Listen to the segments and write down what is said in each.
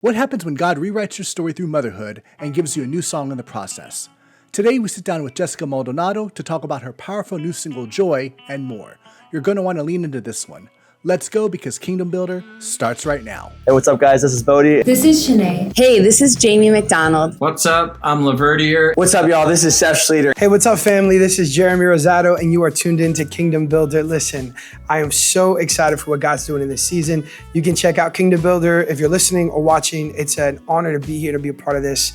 What happens when God rewrites your story through motherhood and gives you a new song in the process? Today, we sit down with Jessica Maldonado to talk about her powerful new single, Joy, and more. You're going to want to lean into this one. Let's go because Kingdom Builder starts right now. Hey, what's up, guys? This is Bodie. This is Shanae. Hey, this is Jamie McDonald. What's up? I'm Laverdier. What's up, y'all? This is Seth Schleter. Hey, what's up, family? This is Jeremy Rosado, and you are tuned in to Kingdom Builder. Listen, I am so excited for what God's doing in this season. You can check out Kingdom Builder if you're listening or watching. It's an honor to be here, to be a part of this.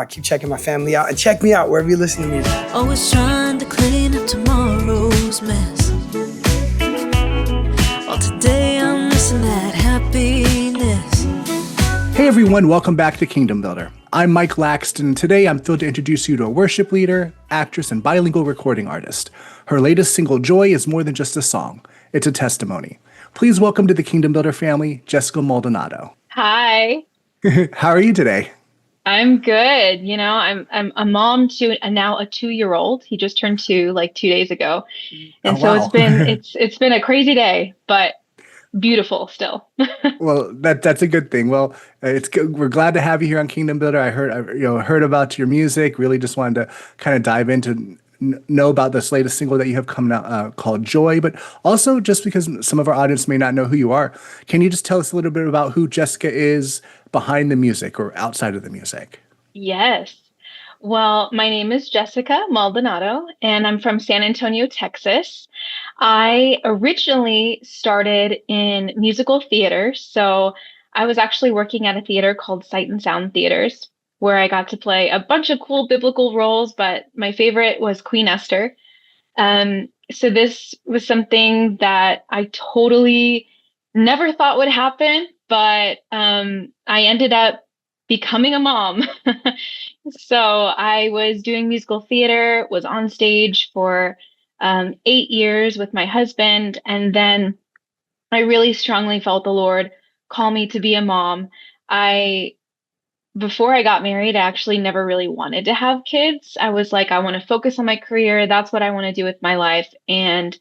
Keep checking my family out, and check me out wherever you listen to music. Always trying to clean up tomorrow's mess. Well, today I'm missing that happiness. Hey everyone, welcome back to Kingdom Builder. I'm Mike Laxton, and today I'm thrilled to introduce you to a worship leader, actress, and bilingual recording artist. Her latest single, Joy, is more than just a song. It's a testimony. Please welcome to the Kingdom Builder family, Jessica Maldonado. Hi. How are you today? I'm good. You know, I'm a mom to now a 2-year-old. He just turned 2 like 2 days ago. And so wow. it's been a crazy day, but beautiful still. Well, that's a good thing. Well, it's good. We're glad to have you here on Kingdom Builder. I heard about your music. Really, just wanted to kind of dive into know about this latest single that you have coming out called Joy. But also, just because some of our audience may not know who you are, can you just tell us a little bit about who Jessica is behind the music or outside of the music? Yes. Well, my name is Jessica Maldonado, and I'm from San Antonio, Texas. I originally started in musical theater. So I was actually working at a theater called Sight and Sound Theaters, where I got to play a bunch of cool biblical roles, but my favorite was Queen Esther. So this was something that I totally never thought would happen, but I ended up becoming a mom. So I was doing musical theater, was on stage for 8 years with my husband. And then I really strongly felt the Lord call me to be a mom. Before I got married, I actually never really wanted to have kids. I was like, I want to focus on my career. That's what I want to do with my life. And,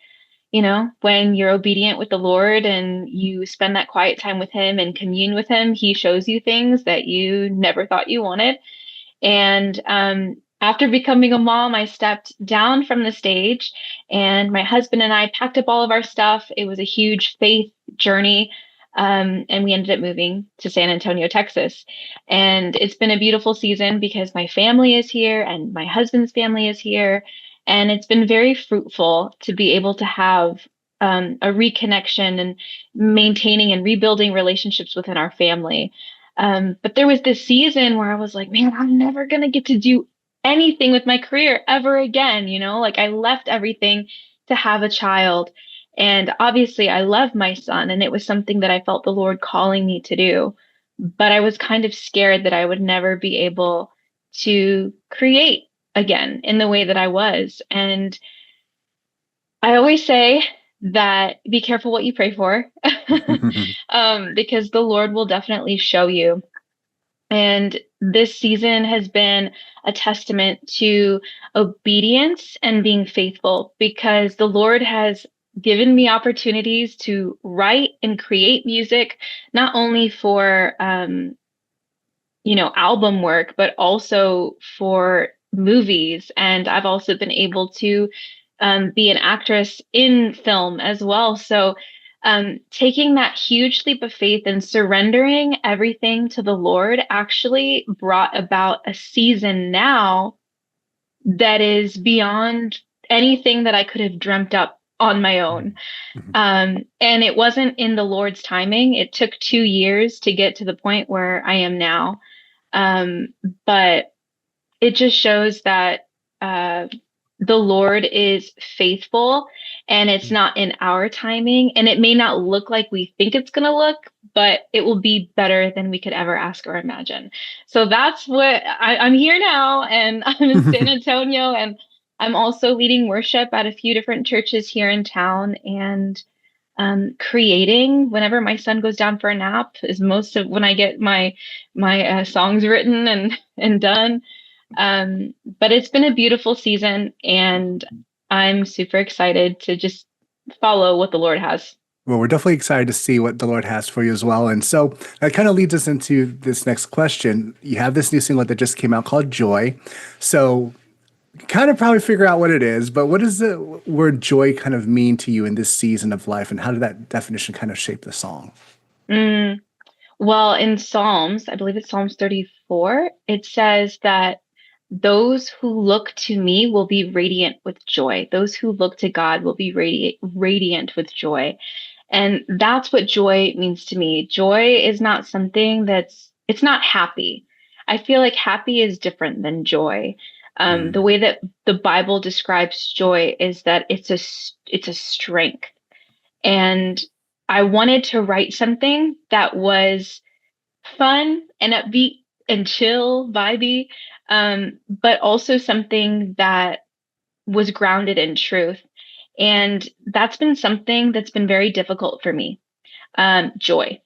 you know, when you're obedient with the Lord and you spend that quiet time with him and commune with him, he shows you things that you never thought you wanted. And after becoming a mom, I stepped down from the stage, and my husband and I packed up all of our stuff. It was a huge faith journey. And we ended up moving to San Antonio, Texas. And it's been a beautiful season because my family is here and my husband's family is here. And it's been very fruitful to be able to have a reconnection and maintaining and rebuilding relationships within our family. But there was this season where I was like, man, I'm never going to get to do anything with my career ever again. You know, like I left everything to have a child. And obviously I love my son, and it was something that I felt the Lord calling me to do. But I was kind of scared that I would never be able to create again in the way that I was. And I always say that be careful what you pray for, because the Lord will definitely show you. And this season has been a testament to obedience and being faithful, because the Lord has given me opportunities to write and create music, not only for, album work, but also for movies. And I've also been able to be an actress in film as well. So taking that huge leap of faith and surrendering everything to the Lord actually brought about a season now that is beyond anything that I could have dreamt up on my own. And it wasn't in the Lord's timing. It took 2 years to get to the point where I am now. But it just shows that the Lord is faithful, and it's not in our timing, and it may not look like we think it's going to look, but it will be better than we could ever ask or imagine. So that's what I'm here now, and I'm in San Antonio, and I'm also leading worship at a few different churches here in town, and creating whenever my son goes down for a nap is most of when I get my songs written and done. But it's been a beautiful season, and I'm super excited to just follow what the Lord has. Well, we're definitely excited to see what the Lord has for you as well. And so that kind of leads us into this next question. You have this new single that just came out called Joy. So kind of probably figure out what it is, but what does the word joy kind of mean to you in this season of life? And how did that definition kind of shape the song? Mm, well, in Psalms, I believe it's Psalms 34, it says that those who look to me will be radiant with joy. Those who look to God will be radiant with joy. And that's what joy means to me. Joy is not something it's not happy. I feel like happy is different than joy. The Mm, way that the Bible describes joy is that it's a strength. And I wanted to write something that was fun and upbeat and chill, vibey, but also something that was grounded in truth. And that's been something that's been very difficult for me. Joy.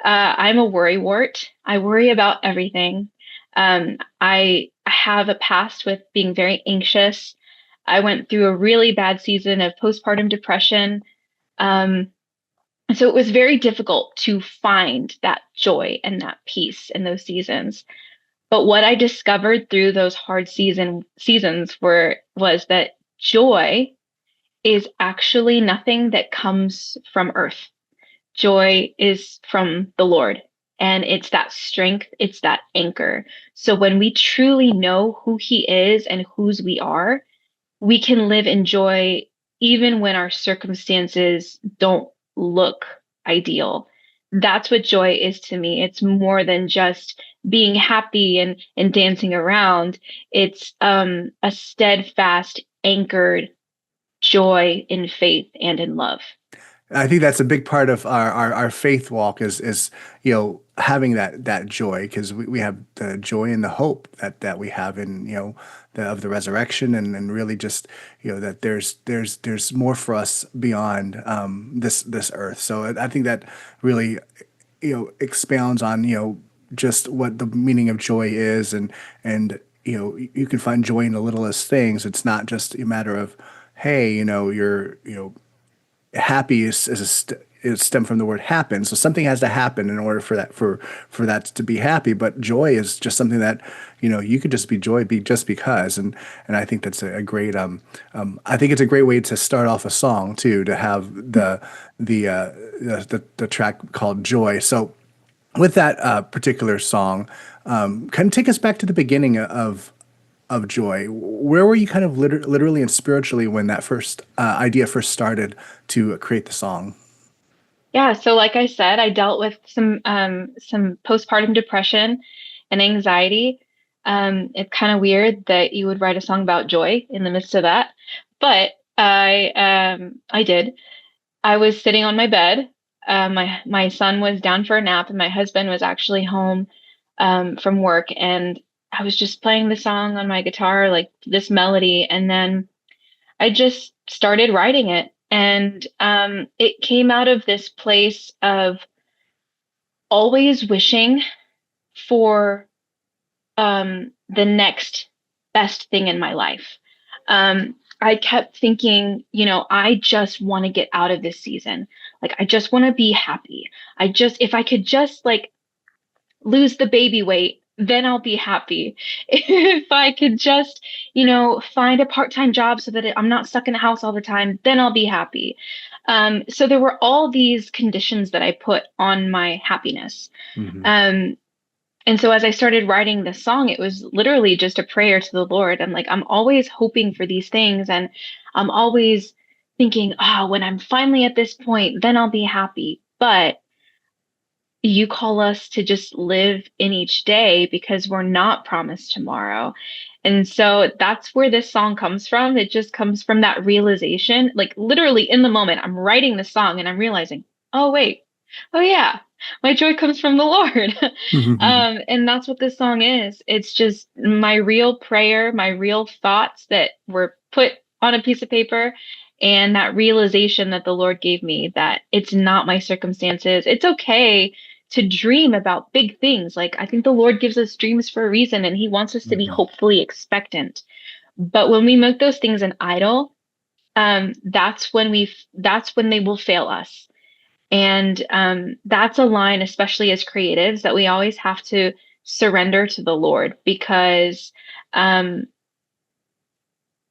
I'm a worrywart. I worry about everything. I have a past with being very anxious. I went through a really bad season of postpartum depression. Um, so it was very difficult to find that joy and that peace in those seasons. But what I discovered through those hard seasons was that joy is actually nothing that comes from earth. Joy is from the Lord, and it's that strength, it's that anchor. So when we truly know who He is and whose we are, we can live in joy even when our circumstances don't look ideal. That's what joy is to me. It's more than just being happy and dancing around. It's a steadfast, anchored joy in faith and in love. I think that's a big part of our faith walk is having that joy because we have the joy and the hope that we have in of the resurrection and really just that there's more for us beyond this earth. So I think that really expounds on just what the meaning of joy is and you can find joy in the littlest things. It's not just a matter of hey you're happy is stem from the word happen. So something has to happen in order for that to be happy. But joy is just something that you could just be joy be just because. And I think that's a great I think it's a great way to start off a song too, to have the track called Joy. So with that particular song, kind of take us back to the beginning of joy. Where were you kind of literally and spiritually when that first idea first started to create the song? Yeah, so like I said, I dealt with some postpartum depression and anxiety. It's kind of weird that you would write a song about joy in the midst of that, but I did. I was sitting on my bed. My son was down for a nap, and my husband was actually home from work, and I was just playing the song on my guitar, like this melody, and then I just started writing it. And it came out of this place of always wishing for the next best thing in my life. I kept thinking, I just want to get out of this season. Like, I just want to be happy. If I could just like lose the baby weight, then I'll be happy. If I could just, find a part-time job so that I'm not stuck in the house all the time, then I'll be happy. So there were all these conditions that I put on my happiness. Hmm. And so as I started writing the song, it was literally just a prayer to the Lord. I'm always hoping for these things. And I'm always thinking, when I'm finally at this point, then I'll be happy. But you call us to just live in each day because we're not promised tomorrow. And so that's where this song comes from. It just comes from that realization, like literally in the moment, I'm writing the song and I'm realizing, oh, wait, oh, yeah, my joy comes from the Lord. And that's what this song is. It's just my real prayer, my real thoughts that were put on a piece of paper. And that realization that the Lord gave me that it's not my circumstances. It's okay to dream about big things. Like, I think the Lord gives us dreams for a reason, and He wants us to be Hmm. hopefully expectant. But when we make those things an idol, that's when they will fail us. And that's a line, especially as creatives, that we always have to surrender to the Lord, because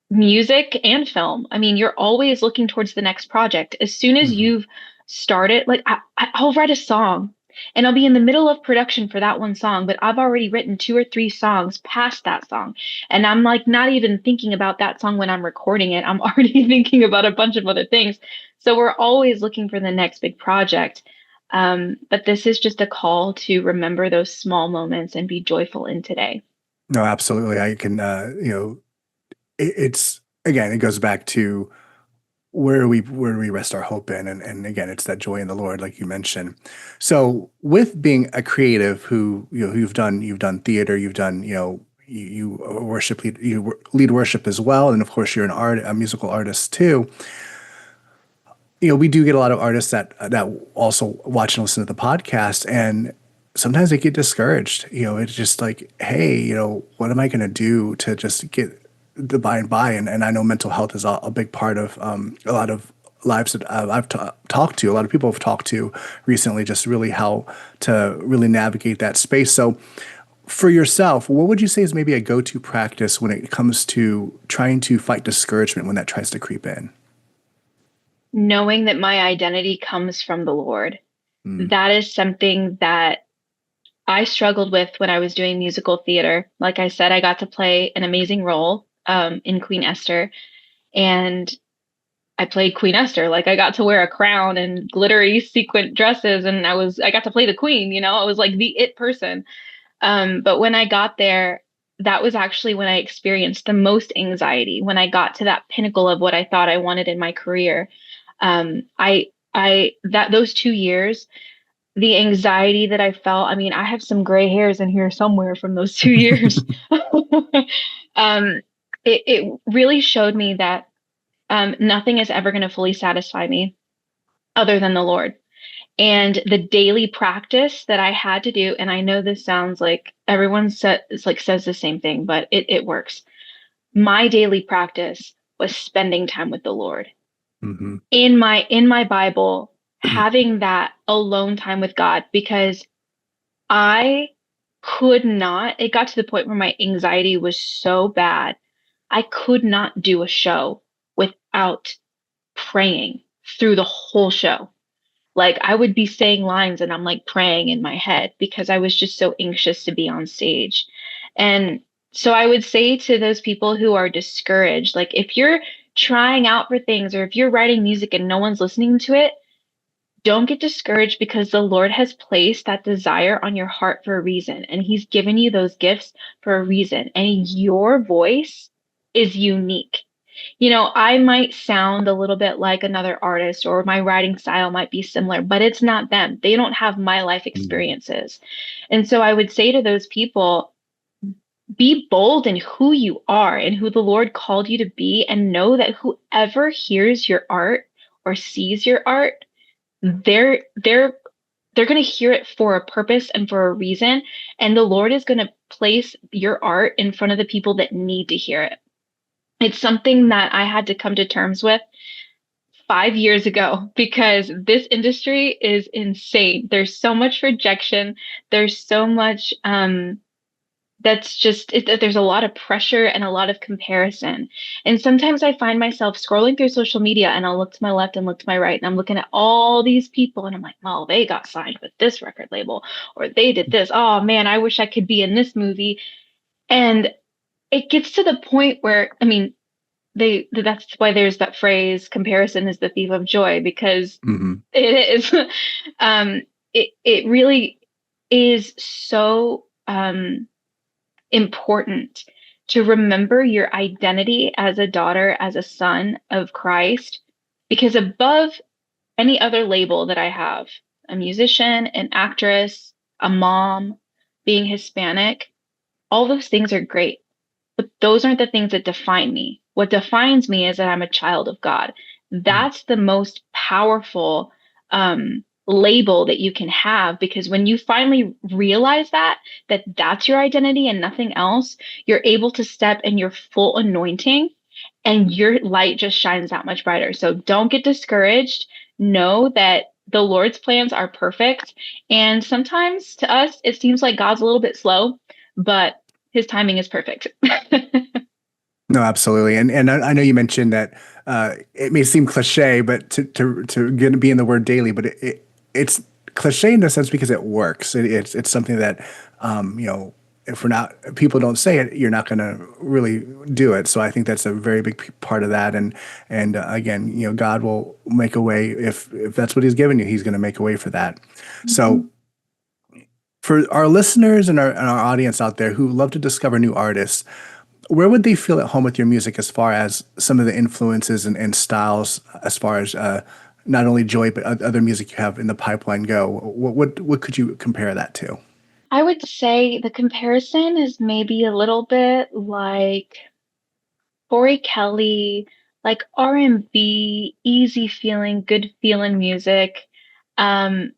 music and film, I mean, you're always looking towards the next project. As soon as Mhm. you've started, like I'll write a song and I'll be in the middle of production for that one song, but I've already written 2 or 3 songs past that song. And I'm like not even thinking about that song when I'm recording it. I'm already thinking about a bunch of other things. So we're always looking for the next big project. But this is just a call to remember those small moments and be joyful in today. No, absolutely. I can, it's again, it goes back to where we rest our hope in, and again, it's that joy in the Lord, like you mentioned. So, with being a creative, who you've done theater, you've done you lead worship as well, and of course, you're a musical artist too. We do get a lot of artists that also watch and listen to the podcast, and sometimes they get discouraged. It's just like, hey, what am I going to do to just get the by and by? And I know mental health is a big part of a lot of lives that I've talked to. A lot of people have talked to recently, just really how to really navigate that space. So, for yourself, what would you say is maybe a go-to practice when it comes to trying to fight discouragement when that tries to creep in? Knowing that my identity comes from the Lord. Mm. That is something that I struggled with when I was doing musical theater. Like I said, I got to play an amazing role in Queen Esther, and I played Queen Esther. Like I got to wear a crown and glittery sequin dresses, and I got to play the queen. I was like the it person. But when I got there, that was actually when I experienced the most anxiety. When I got to that pinnacle of what I thought I wanted in my career, that those 2 years, the anxiety that I felt, I mean, I have some gray hairs in here somewhere from those 2 years. um, it really showed me that nothing is ever going to fully satisfy me other than the Lord. And the daily practice that I had to do, and I know this sounds like says the same thing, but it works. My daily practice was spending time with the Lord Hmm. in my Bible, having that alone time with God, because I could not, it got to the point where my anxiety was so bad. I could not do a show without praying through the whole show. Like I would be saying lines and I'm like praying in my head because I was just so anxious to be on stage. And so I would say to those people who are discouraged, like if you're trying out for things or if you're writing music and no one's listening to it, don't get discouraged, because the Lord has placed that desire on your heart for a reason. And He's given you those gifts for a reason. And your voice is unique. I might sound a little bit like another artist, or my writing style might be similar, but it's not them. They don't have my life experiences. And so I would say to those people, be bold in who you are and who the Lord called you to be, and know that whoever hears your art or sees your art, they're going to hear it for a purpose and for a reason, and the Lord is going to place your art in front of the people that need to hear it. It's something that I had to come to terms with 5 years ago, because this industry is insane. There's so much rejection. There's so much there's a lot of pressure and a lot of comparison. And sometimes I find myself scrolling through social media and I'll look to my left and look to my right, and I'm looking at all these people and I'm like, well, they got signed with this record label, or they did this. Oh man, I wish I could be in this movie. And it gets to the point where, I mean, that's why there's that phrase, comparison is the thief of joy, because Hmm. it is. It really is so important to remember your identity as a daughter, as a son of Christ, because above any other label that I have, a musician, an actress, a mom, being Hispanic, all those things are great, but those aren't the things that define me. What defines me is that I'm a child of God. That's the most powerful label that you can have, because when you finally realize that that's your identity and nothing else, you're able to step in your full anointing, and your light just shines that much brighter. So don't get discouraged. Know that the Lord's plans are perfect. And sometimes to us, it seems like God's a little bit slow, but his timing is perfect. No, absolutely. And I know you mentioned that it may seem cliche, but to get be in the word daily, but it's cliche in a sense because it works. It's something that if we're not people don't say it, you're not going to really do it. So I think that's a very big part of that. And again, God will make a way if that's what He's given you. He's going to make a way for that. So for our listeners and our audience out there who love to discover new artists, where would they feel at home with your music as far as some of the influences and styles, as far as not only Joy, but other music you have in the pipeline go? What could you compare that to? I would say the comparison is maybe a little bit like Corey Kelly, like R&B, easy feeling, good feeling music, um,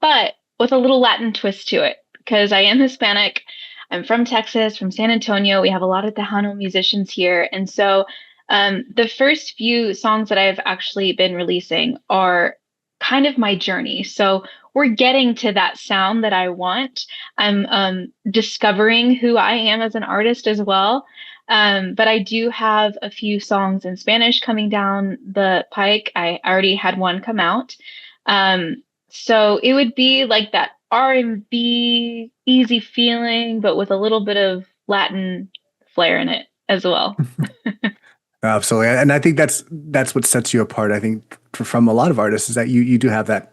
but with a little Latin twist to it because I am Hispanic. I'm from Texas, from San Antonio. We have a lot of Tejano musicians here. And so the first few songs that I've actually been releasing are kind of my journey. So we're getting to that sound that I want. I'm discovering who I am as an artist as well. But I do have a few songs in Spanish coming down the pike. I already had one come out. So it would be like that R&B easy feeling, but with a little bit of Latin flair in it as well. Absolutely, and I think that's what sets you apart. I think from a lot of artists is that you do have that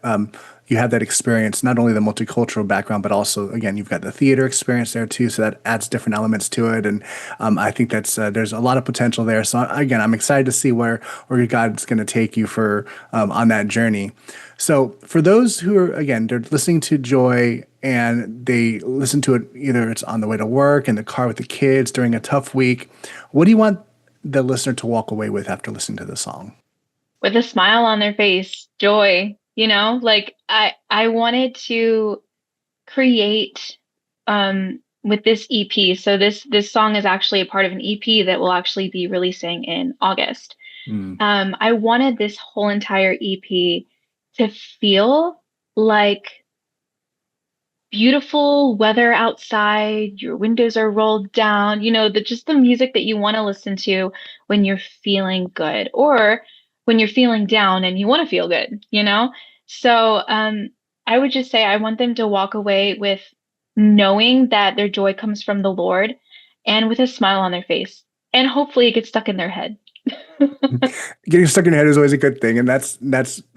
you have that experience, not only the multicultural background, but also again you've got the theater experience there too. So that adds different elements to it, and I think that's there's a lot of potential there. So again, I'm excited to see where God's going to take you for on that journey. So for those who are again they're listening to Joy and they listen to it either it's on the way to work, in the car with the kids during a tough week, what do you want the listener to walk away with after listening to the song? With a smile on their face, joy, like I wanted to create with this EP. So this song is actually a part of an EP that will actually be releasing in August. I wanted this whole entire EP to feel like beautiful weather outside, your windows are rolled down, just the music that you want to listen to when you're feeling good or when you're feeling down and you want to feel good. So I would just say I want them to walk away with knowing that their joy comes from the Lord and with a smile on their face. And hopefully it gets stuck in their head. Getting stuck in your head is always a good thing, and that's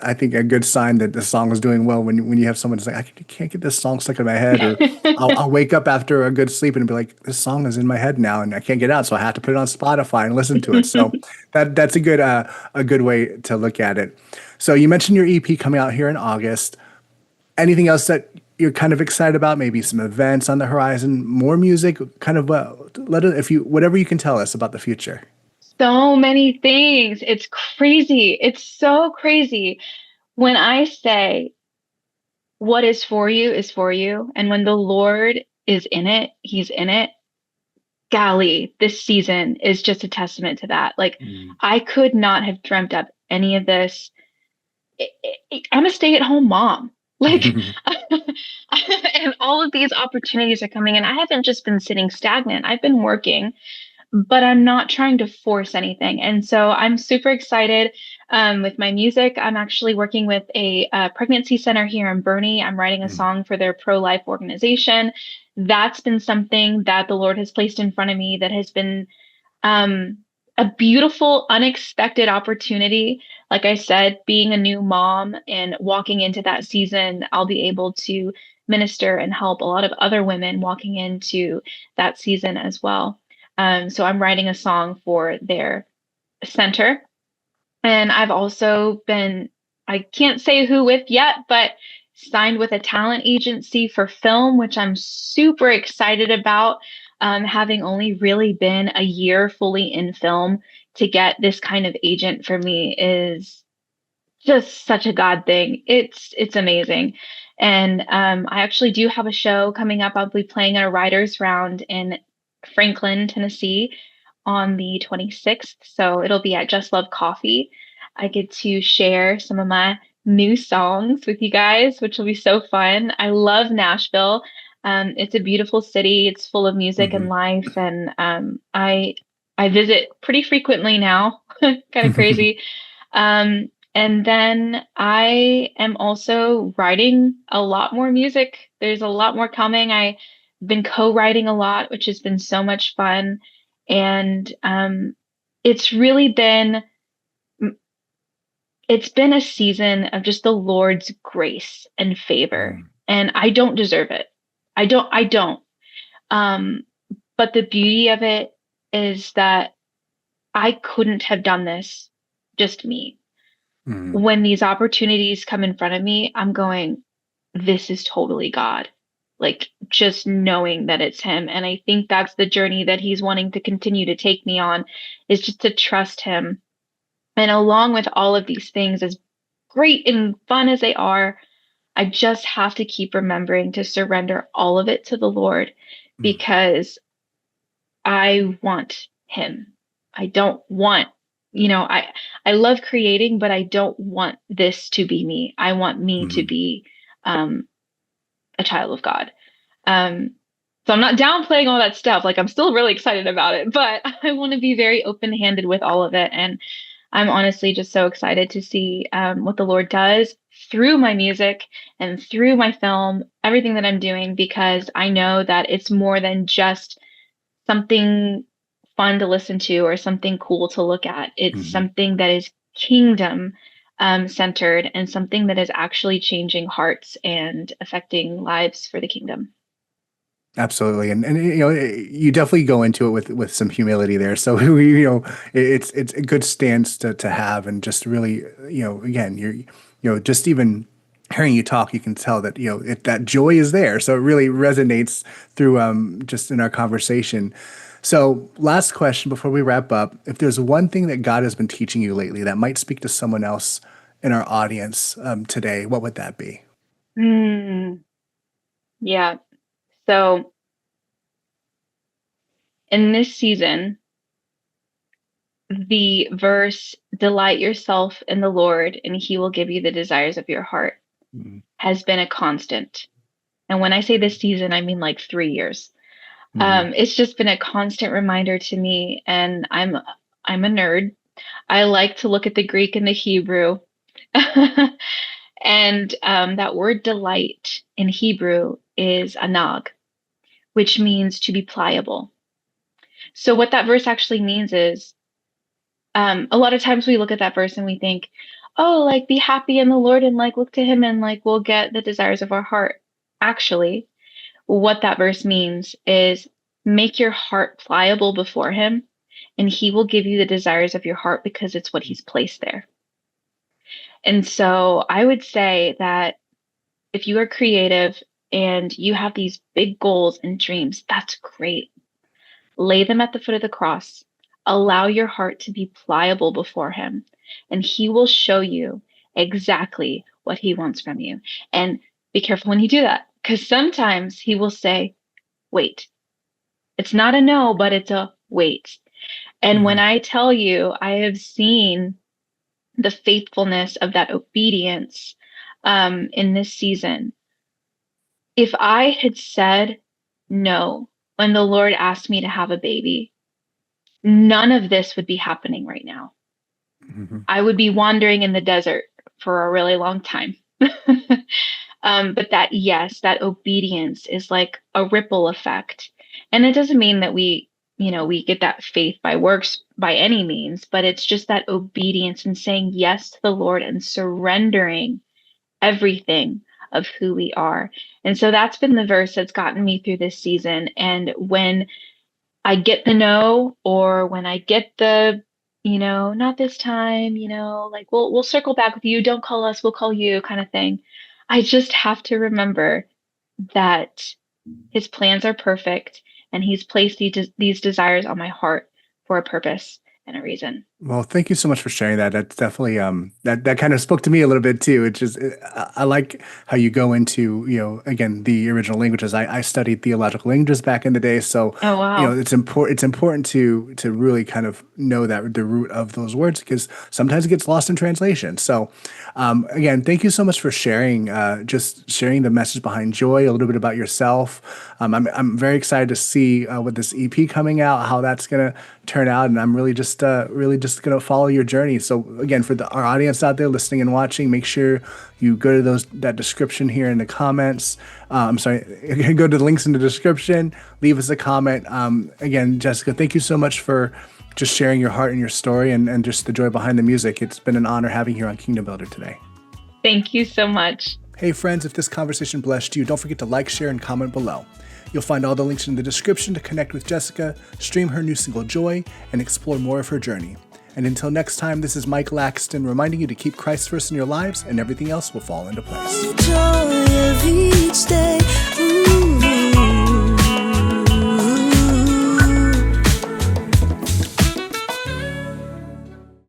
I think a good sign that the song is doing well. When you have someone that's like, I can't get this song stuck in my head, or I'll wake up after a good sleep and be like, this song is in my head now, and I can't get out, so I have to put it on Spotify and listen to it. So that's a good way to look at it. So you mentioned your EP coming out here in August. Anything else that you're kind of excited about? Maybe some events on the horizon, more music, kind of whatever you can tell us about the future. So many things. It's crazy. It's so crazy. When I say what is for you is for you, and when the Lord is in it, He's in it. Golly, this season is just a testament to that. Like, I could not have dreamt up any of this. I'm a stay-at-home mom. Like, and all of these opportunities are coming in. I haven't just been sitting stagnant. I've been working, but I'm not trying to force anything. And so I'm super excited with my music. I'm actually working with a pregnancy center here in Bernie. I'm writing a song for their pro-life organization. That's been something that the Lord has placed in front of me that has been a beautiful, unexpected opportunity. Like I said, being a new mom and walking into that season, I'll be able to minister and help a lot of other women walking into that season as well. So I'm writing a song for their center. And I've also been, I can't say who with yet, but signed with a talent agency for film, which I'm super excited about. Having only really been a year fully in film, to get this kind of agent for me is just such a God thing. It's amazing. And I actually do have a show coming up. I'll be playing at a writer's round in Franklin, Tennessee on the 26th. So it'll be at Just Love Coffee. I get to share some of my new songs with you guys, which will be so fun. I love Nashville. It's a beautiful city. It's full of music and life, and I visit pretty frequently now. Kind of crazy. And then I am also writing a lot more music. There's a lot more coming. I've been co-writing a lot, which has been so much fun. And it's really been it's been a season of just the Lord's grace and favor. And I don't deserve it. I don't. Um, but the beauty of it is that I couldn't have done this, just me. When these opportunities come in front of me, I'm going, this is totally God. Like, just knowing that it's him. And I think that's the journey that he's wanting to continue to take me on, is just to trust him. And along with all of these things, as great and fun as they are, I just have to keep remembering to surrender all of it to the Lord, because I want him. I don't want, I love creating, but I don't want this to be me. I want me to be a child of God. So I'm not downplaying all that stuff. Like, I'm still really excited about it, but I want to be very open-handed with all of it. And I'm honestly just so excited to see what the Lord does through my music and through my film, everything that I'm doing, because I know that it's more than just something fun to listen to or something cool to look at. It's something that is kingdom centered, and something that is actually changing hearts and affecting lives for the kingdom. Absolutely. And you definitely go into it with some humility there. So it's a good stance to have, and just really, again, just even hearing you talk, you can tell that, that joy is there. So it really resonates through just in our conversation. So last question before we wrap up: if there's one thing that God has been teaching you lately that might speak to someone else in our audience today, what would that be? Yeah. So in this season, the verse, delight yourself in the Lord and he will give you the desires of your heart, has been a constant. And when I say this season, I mean like 3 years. It's just been a constant reminder to me. And I'm a nerd. I like to look at the Greek and the Hebrew. And that word delight in Hebrew is anag, which means to be pliable. So what that verse actually means is, a lot of times we look at that verse and we think, oh, like, be happy in the Lord and like look to him and like we'll get the desires of our heart. Actually, what that verse means is make your heart pliable before him and he will give you the desires of your heart, because it's what he's placed there. And so I would say that if you are creative and you have these big goals and dreams, that's great. Lay them at the foot of the cross. Allow your heart to be pliable before him, and he will show you exactly what he wants from you. And be careful when you do that, because sometimes he will say, wait. It's not a no, but it's a wait. And when I tell you, I have seen the faithfulness of that obedience in this season. If I had said no when the Lord asked me to have a baby, none of this would be happening right now. I would be wandering in the desert for a really long time. But that obedience is like a ripple effect. And it doesn't mean that we get that faith by works by any means, but it's just that obedience and saying yes to the Lord and surrendering everything of who we are. And so that's been the verse that's gotten me through this season. And when I get the no, or when I get the, not this time, like we'll circle back with you. Don't call us, we'll call you, kind of thing. I just have to remember that his plans are perfect and he's placed these desires on my heart for a purpose and a reason. Well, thank you so much for sharing that. That's definitely that kind of spoke to me a little bit too. It's just I like how you go into, again, the original languages. I studied theological languages back in the day, so Oh, wow. it's important to really kind of know that the root of those words, because sometimes it gets lost in translation. So again, thank you so much for sharing, just sharing the message behind joy, a little bit about yourself. I'm very excited to see with this EP coming out, how that's gonna turn out, and I'm really just gonna follow your journey. So again, for our audience out there listening and watching, make sure you go to that description here in the comments. I'm sorry, go to the links in the description. Leave us a comment. Again, Jessica, thank you so much for just sharing your heart and your story, and just the joy behind the music. It's been an honor having you here on Kingdom Builder today. Thank you so much. Hey friends, if this conversation blessed you, don't forget to like, share, and comment below. You'll find all the links in the description to connect with Jessica, stream her new single Joy, and explore more of her journey. And until next time, this is Mike Laxton reminding you to keep Christ first in your lives, and everything else will fall into place. Joy of each day.